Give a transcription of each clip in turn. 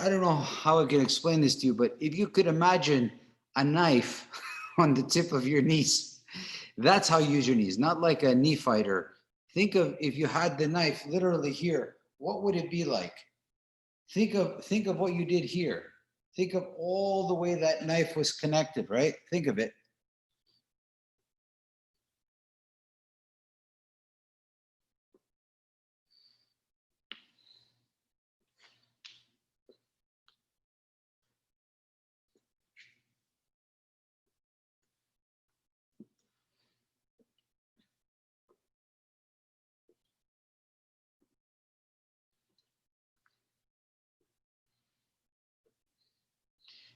I don't know how I can explain this to you, but if you could imagine a knife on the tip of your knees, that's how you use your knees, not like a knee fighter. Think of if you had the knife literally here, what would it be like? Think of what you did here. Think of all the way that knife was connected, right? Think of it.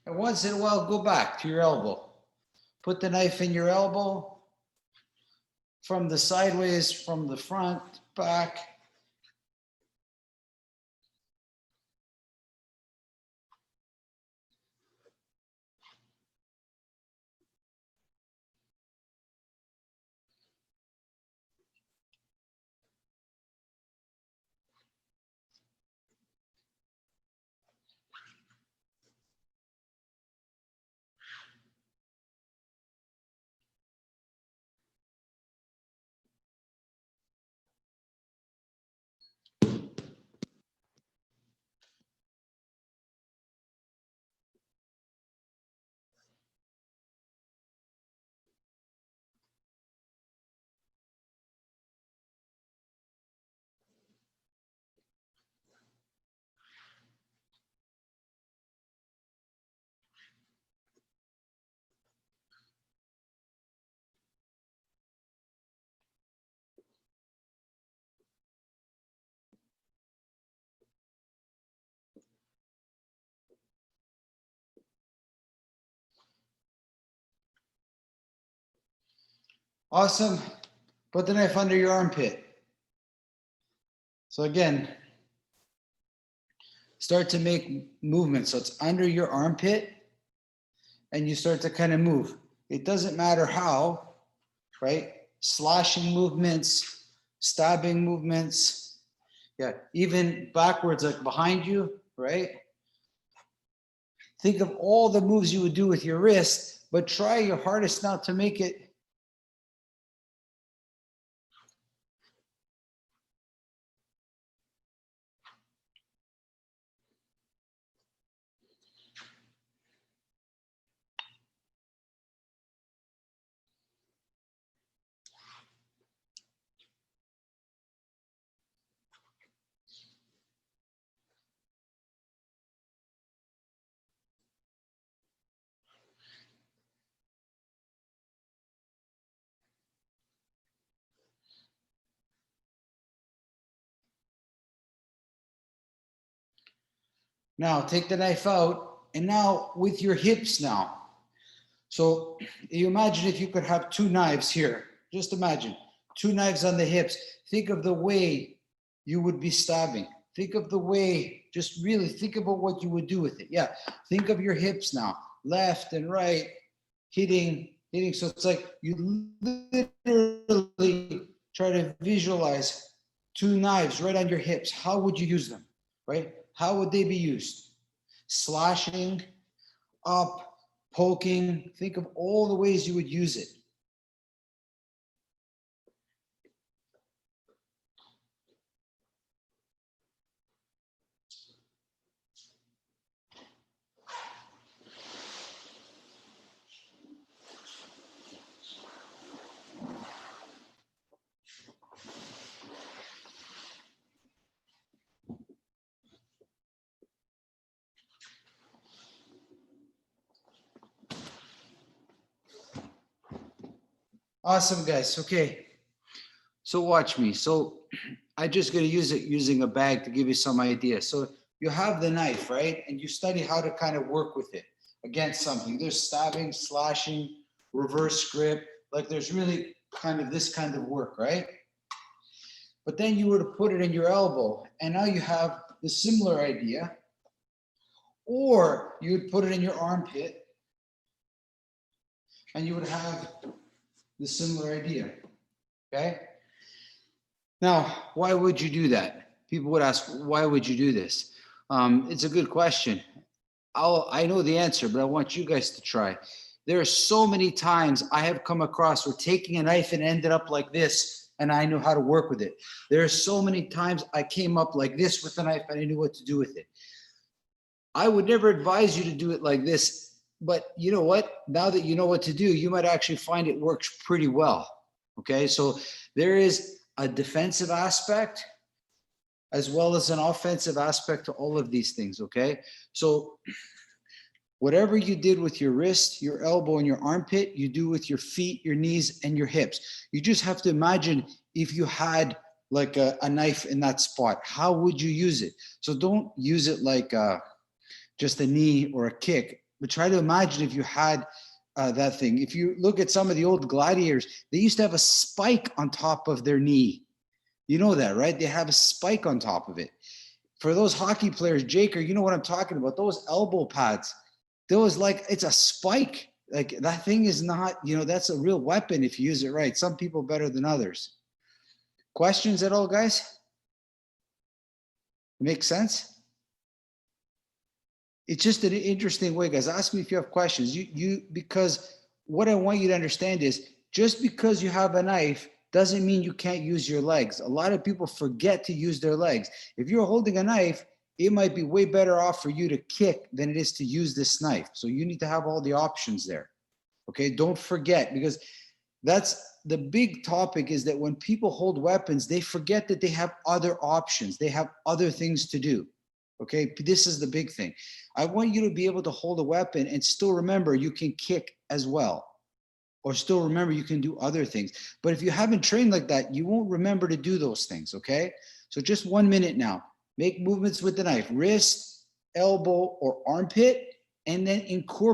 And once in a while, go back to your elbow. Put the knife in your elbow from the sideways, from the front, back. Awesome. Put the knife under your armpit. So again, start to make movements. So it's under your armpit and you start to kind of move. It doesn't matter how, right? Slashing movements, stabbing movements. Yeah, even backwards, like behind you, right? Think of all the moves you would do with your wrist, but try your hardest not to make it. Now take the knife out, and now with your hips now. So you imagine if you could have two knives here. Just imagine two knives on the hips. Think of the way you would be stabbing. Think of the way, just really think about what you would do with it. Yeah, think of your hips now, left and right, hitting. So it's like you literally try to visualize two knives right on your hips. How would you use them, right? How would they be used? Slashing, up, poking. Think of all the ways you would use it. Awesome, guys. Okay. So watch me. So I just going to use it using a bag to give you some idea. So you have the knife, right? And you study how to kind of work with it against something. There's stabbing, slashing, reverse grip. Like there's really kind of this kind of work, right? But then you were to put it in your elbow, and now you have the similar idea. Or you would put it in your armpit, and you would have the similar idea, okay? Now, why would you do that? People would ask, why would you do this? It's a good question. I know the answer, but I want you guys to try. There are so many times I have come across where taking a knife and ended up like this, and I knew how to work with it. There are so many times I came up like this with the knife and I knew what to do with it. I would never advise you to do it like this, but you know what? Now that you know what to do, you might actually find it works pretty well. Okay, so there is a defensive aspect as well as an offensive aspect to all of these things. Okay, so whatever you did with your wrist, your elbow, and your armpit, you do with your feet, your knees, and your hips. You just have to imagine if you had like a knife in that spot, how would you use it? So don't use it like just a knee or a kick, but try to imagine if you had that thing. If you look at some of the old gladiators, they used to have a spike on top of their knee. You know that, right? They have a spike on top of it. For those hockey players, Jaker, you know what I'm talking about. Those elbow pads, those like it's a spike. Like that thing is not, that's a real weapon if you use it right. Some people better than others. Questions at all, guys? Make sense? It's just an interesting way, guys. Ask me if you have questions. Because what I want you to understand is just because you have a knife doesn't mean you can't use your legs. A lot of people forget to use their legs. If you're holding a knife, it might be way better off for you to kick than it is to use this knife. So you need to have all the options there. Okay, don't forget, because that's the big topic, is that when people hold weapons, they forget that they have other options. They have other things to do. Okay, this is the big thing. I want you to be able to hold a weapon and still remember you can kick as well, or still remember you can do other things. But if you haven't trained like that, you won't remember to do those things. Okay, so just 1 minute now. Make movements with the knife, wrist, elbow, or armpit, and then incorporate